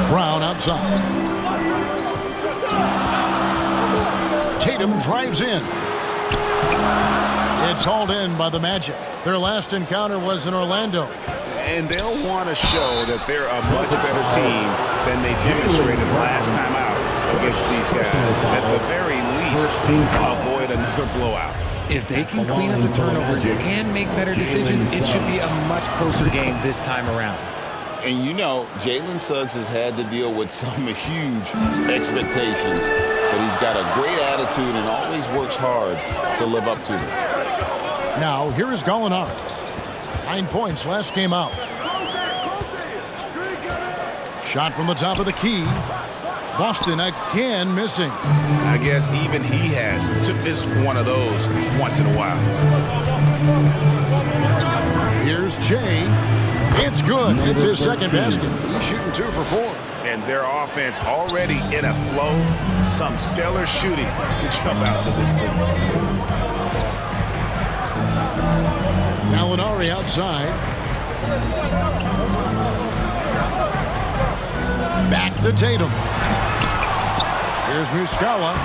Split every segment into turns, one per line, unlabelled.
Brown outside. Tatum drives in. It's hauled in by the Magic. Their last encounter was in Orlando.
And they'll want to show that they're a much better team than they demonstrated last time out against these guys. At the very least, avoid another blowout.
If they can clean up the turnovers and make better decisions, it should be a much closer game this time around.
And you know, Jalen Suggs has had to deal with some huge expectations, but he's got a great attitude and always works hard to live up to them.
Now, here is Gallinari. 9 points last game out. Shot from the top of the key. Boston again missing.
I guess even he has to miss one of those once in a while.
Here's Jay. It's good. It's his second basket. He's shooting 2 for 4.
And their offense already in a flow. Some stellar shooting to jump out to this lead.
Gallinari outside. Back to Tatum. Here's Muscala.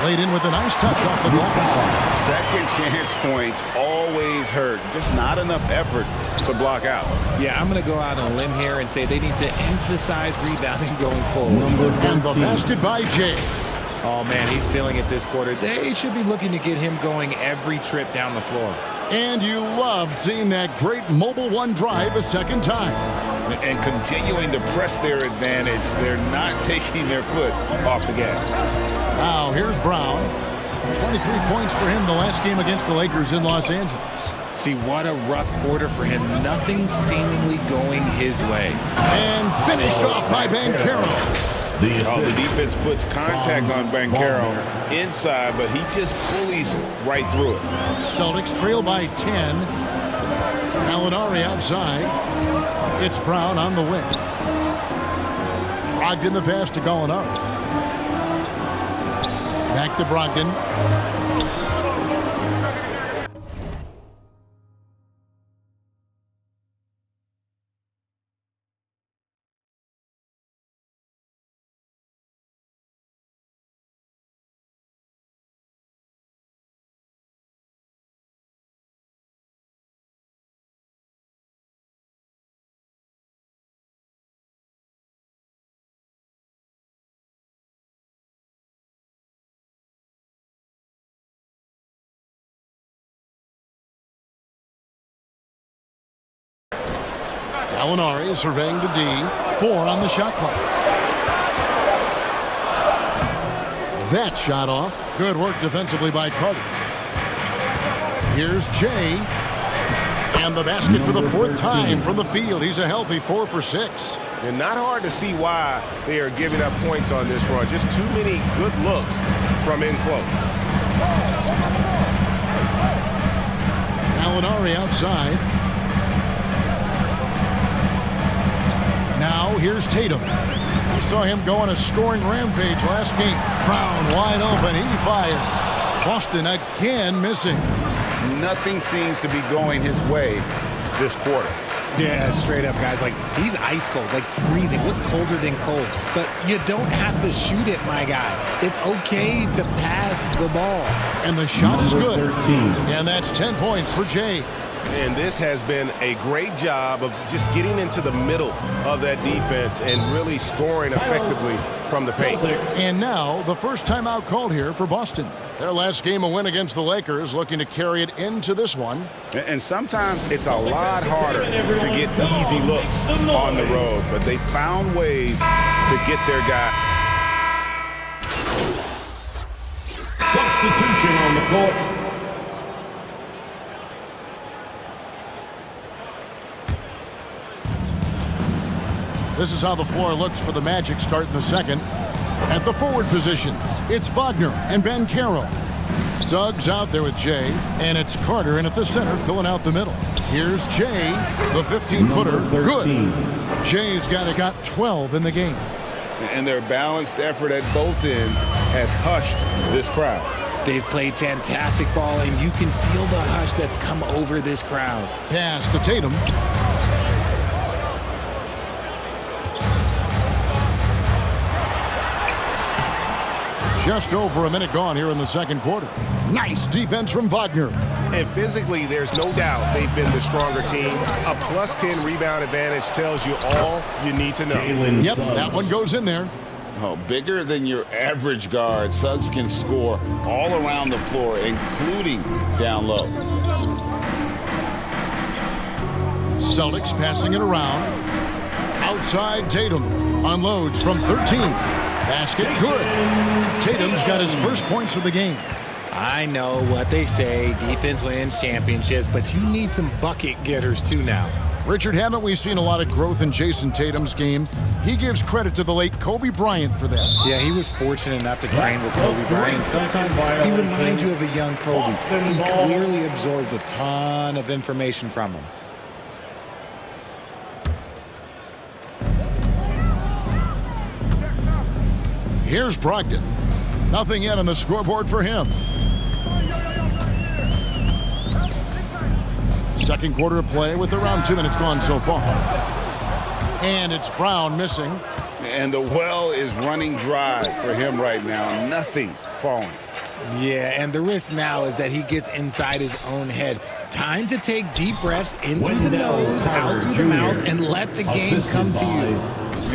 Laid in with a nice touch off the glass.
Second chance points always hurt. Just not enough effort to block out.
Yeah, I'm going to go out on a limb here and say they need to emphasize rebounding going forward.
And the basket by Jay.
Oh, man, he's feeling it this quarter. They should be looking to get him going every trip down the floor.
And you love seeing that great mobile one drive a second time.
And continuing to press their advantage. They're not taking their foot off the gas.
Now, here's Brown. 23 points for him the last game against the Lakers in Los Angeles.
See, what a rough quarter for him. Nothing seemingly going his way.
And finished off by Banchero.
The defense puts contact on Banchero inside, but he just bullies right through it.
Celtics trail by 10. Gallinari outside. It's Brown on the wing. Brogdon the pass to Gallinari. Back to Brogdon. Gallinari surveying the D. 4 on the shot clock. That shot off. Good work defensively by Carter. Here's Jay. And the basket for the 4th time from the field. He's a healthy 4 for 6.
And not hard to see why they are giving up points on this run. Just too many good looks from in close.
Gallinari outside. Now here's Tatum. We saw him go on a scoring rampage last game. Brown wide open. He fires. Boston again missing.
Nothing seems to be going his way this quarter.
Yeah, straight up, guys. Like, he's ice cold, like freezing. What's colder than cold? But you don't have to shoot it, my guy. It's okay to pass the ball.
And the shot is good. 13. And that's 10 points for Jay.
And this has been a great job of just getting into the middle of that defense and really scoring effectively from the paint.
And now the first timeout called here for Boston. Their last game a win against the Lakers, looking to carry it into this one.
And sometimes it's a lot harder to get easy looks on the road, but they found ways to get their guy.
Substitution on the court.
This is how the floor looks for the Magic starting the second. At the forward positions, it's Wagner and Banchero. Suggs out there with Jay, and it's Carter in at the center filling out the middle. Here's Jay, the 15-footer. Good. Jay's got 12 in the game.
And their balanced effort at both ends has hushed this crowd.
They've played fantastic ball, and you can feel the hush that's come over this crowd.
Pass to Tatum. Just over a minute gone here in the second quarter. Nice defense from Wagner.
And physically, there's no doubt they've been the stronger team. A plus 10 rebound advantage tells you all you need to know.
Yep, that one goes in there.
Oh, bigger than your average guard, Suggs can score all around the floor, including down low.
Celtics passing it around. Outside Tatum. Unloads from 13. Basket good. Tatum's got his first points of the game.
I know what they say, defense wins championships, but you need some bucket getters too now.
Richard, haven't we seen a lot of growth in Jason Tatum's game? He gives credit to the late Kobe Bryant for that.
Yeah, he was fortunate enough to train with Kobe Bryant. Sometimes he reminds you of a young Kobe. He clearly absorbs a ton of information from him.
Here's Brogdon. Nothing yet on the scoreboard for him. Second quarter of play with around 2 minutes gone so far. And it's Brown missing.
And the well is running dry for him right now. Nothing falling.
Yeah, and the risk now is that he gets inside his own head. Time to take deep breaths in through the nose, out through the mouth, and let the game come to you.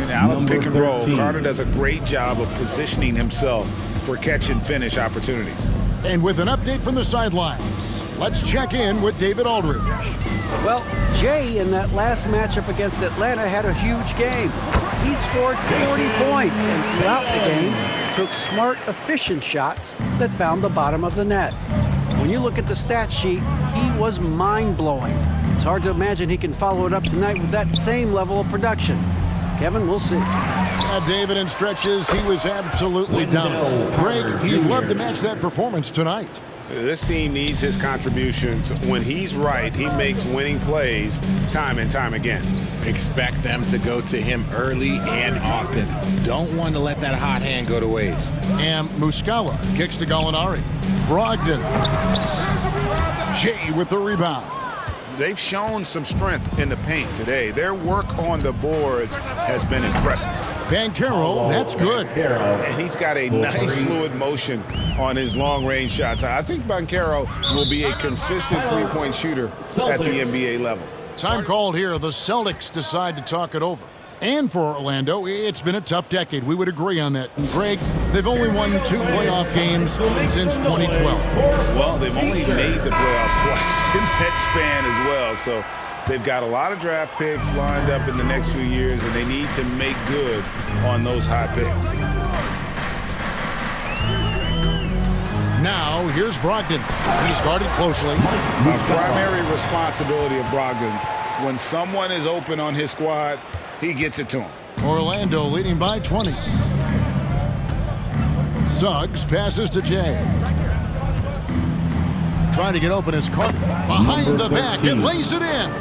And out of pick and roll, Carter does a great job of positioning himself for catch and finish opportunities.
And with an update from the sidelines, let's check in with David Aldridge.
Well, Jay in that last matchup against Atlanta had a huge game. He scored 40 points and throughout the game took smart, efficient shots that found the bottom of the net. When you look at the stat sheet, he was mind-blowing. It's hard to imagine he can follow it up tonight with that same level of production. Kevin, we'll see.
David, in stretches, he was absolutely dominant. Greg, he'd love to match that performance tonight.
This team needs his contributions. When he's right, he makes winning plays time and time again.
Expect them to go to him early and often. Don't want to let that hot hand go to waste.
And Muscala kicks to Gallinari. Brogdon. Jay with the rebound.
They've shown some strength in the paint today. Their work on the boards has been impressive.
Banchero, that's good.
And he's got a nice fluid motion on his long-range shots. I think Banchero will be a consistent three-point shooter at the NBA level.
Time called here. The Celtics decide to talk it over. And for Orlando, it's been a tough decade. We would agree on that. And Greg, they've only won 2 playoff games since 2012.
Well, they've only made the playoffs twice in that span as well. So they've got a lot of draft picks lined up in the next few years, and they need to make good on those high picks.
Now, here's Brogdon. He's guarded closely.
A primary responsibility of Brogdon's, when someone is open on his squad, he gets it to him.
Orlando leading by 20. Suggs passes to Jay. Trying to get open his Carter. Behind the back and lays it in.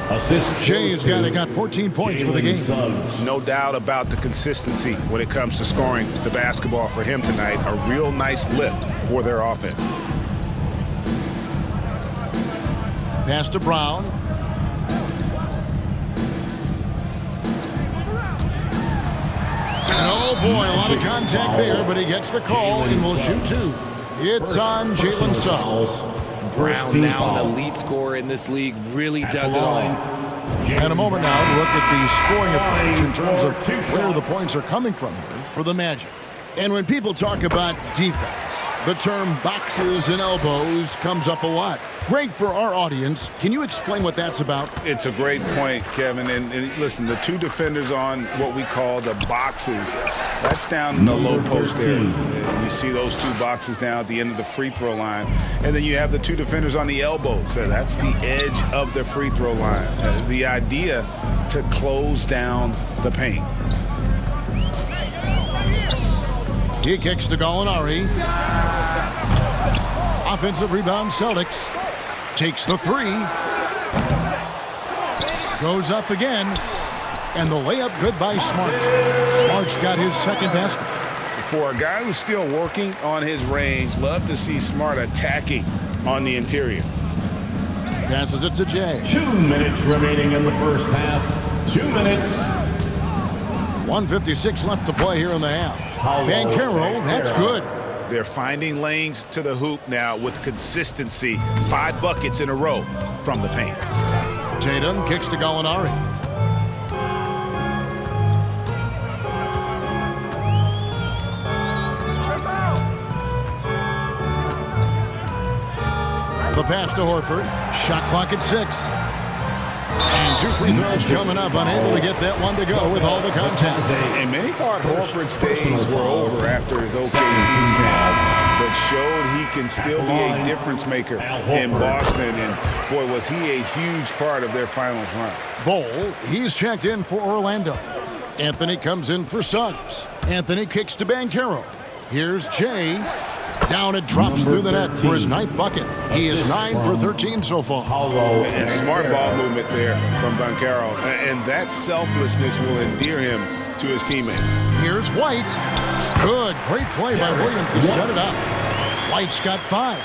Jay's got 14 points for the game.
No doubt about the consistency when it comes to scoring the basketball for him tonight. A real nice lift for their offense.
Pass to Brown. And oh boy, a lot of contact there, but he gets the call and will shoot 2. It's on Jalen Suggs.
Brown, now an elite scorer in this league, really does it all.
And a moment now to look at the scoring approach in terms of where the points are coming from here for the Magic. And when people talk about defense, the term boxes and elbows comes up a lot. Greg, for our audience, can you explain what that's about?
It's a great point, Kevin. And listen, the 2 defenders on what we call the boxes, that's down in the low post area. You see those 2 boxes down at the end of the free throw line. And then you have the 2 defenders on the elbows. So that's the edge of the free throw line. The idea to close down the paint.
He kicks to Gallinari. Offensive rebound, Celtics. Takes the 3. Goes up again. And the layup good by Smart. Smart's got his second basket.
For a guy who's still working on his range, love to see Smart attacking on the interior.
Passes it to Jay.
2 minutes remaining in the first half. 2 minutes.
1:56 left to play here in the half. Banchero, that's good.
They're finding lanes to the hoop now with consistency. 5 buckets in a row from the paint.
Tatum kicks to Gallinari. The pass to Horford. Shot clock at 6. And 2 free throws coming up. Unable to get that one to go with all the contact.
And many thought Horford's days were over after his OKC stint, but showed he can still be a difference maker in Boston. And boy, was he a huge part of their finals run.
Bol, he's checked in for Orlando. Anthony comes in for Suggs. Anthony kicks to Banchero. Here's Jay. Down it drops through the net for his 9th bucket. He is 9 for 13 so far.
And smart ball movement there from Banchero. And that selflessness will endear him to his teammates.
Here's White. Good, great play by Williams to set it up. White's got 5.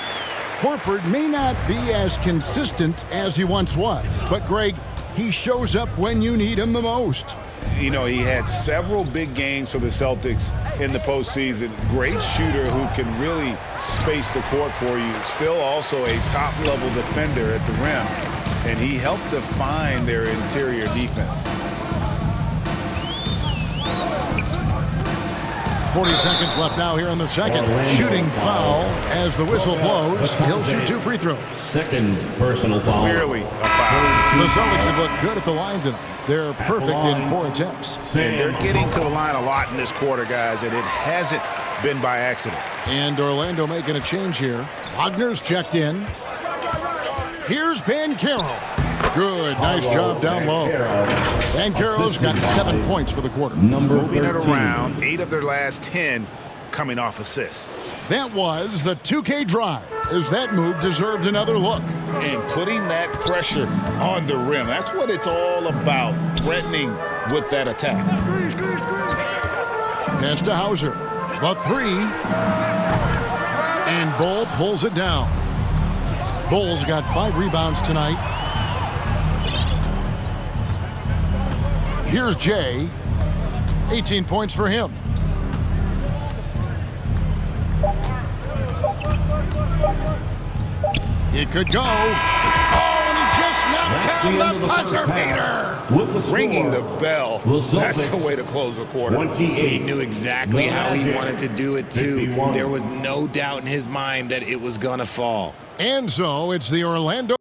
Horford may not be as consistent as he once was, but Greg, he shows up when you need him the most.
You know, he had several big games for the Celtics in the postseason. Great shooter who can really space the court for you. Still also a top-level defender at the rim. And he helped define their interior defense.
40 seconds left now here in the second. Shooting foul as the whistle blows. He'll shoot 2 free throws.
Second personal foul.
Clearly a foul.
The Celtics have looked good at the line tonight. They're perfect in 4 attempts.
And they're getting to the line a lot in this quarter, guys, and it hasn't been by accident.
And Orlando making a change here. Wagner's checked in. Here's Banchero. Good, nice job down low. Banchero's got 7 points for the quarter.
Moving it around, 8 of their last 10 coming off assists.
That was the 2K drive, as that move deserved another look.
And putting that pressure on the rim, that's what it's all about, threatening with that attack.
Pass to Hauser. The 3. And Bol pulls it down. Bol's got 5 rebounds tonight. Here's Jay. 18 points for him. It could go. Oh, and he just knocked down the buzzer beater.
Ringing the bell. That's the way to close a quarter.
He knew exactly how he wanted to do it, too. There was no doubt in his mind that it was going to fall.
And so it's the Orlando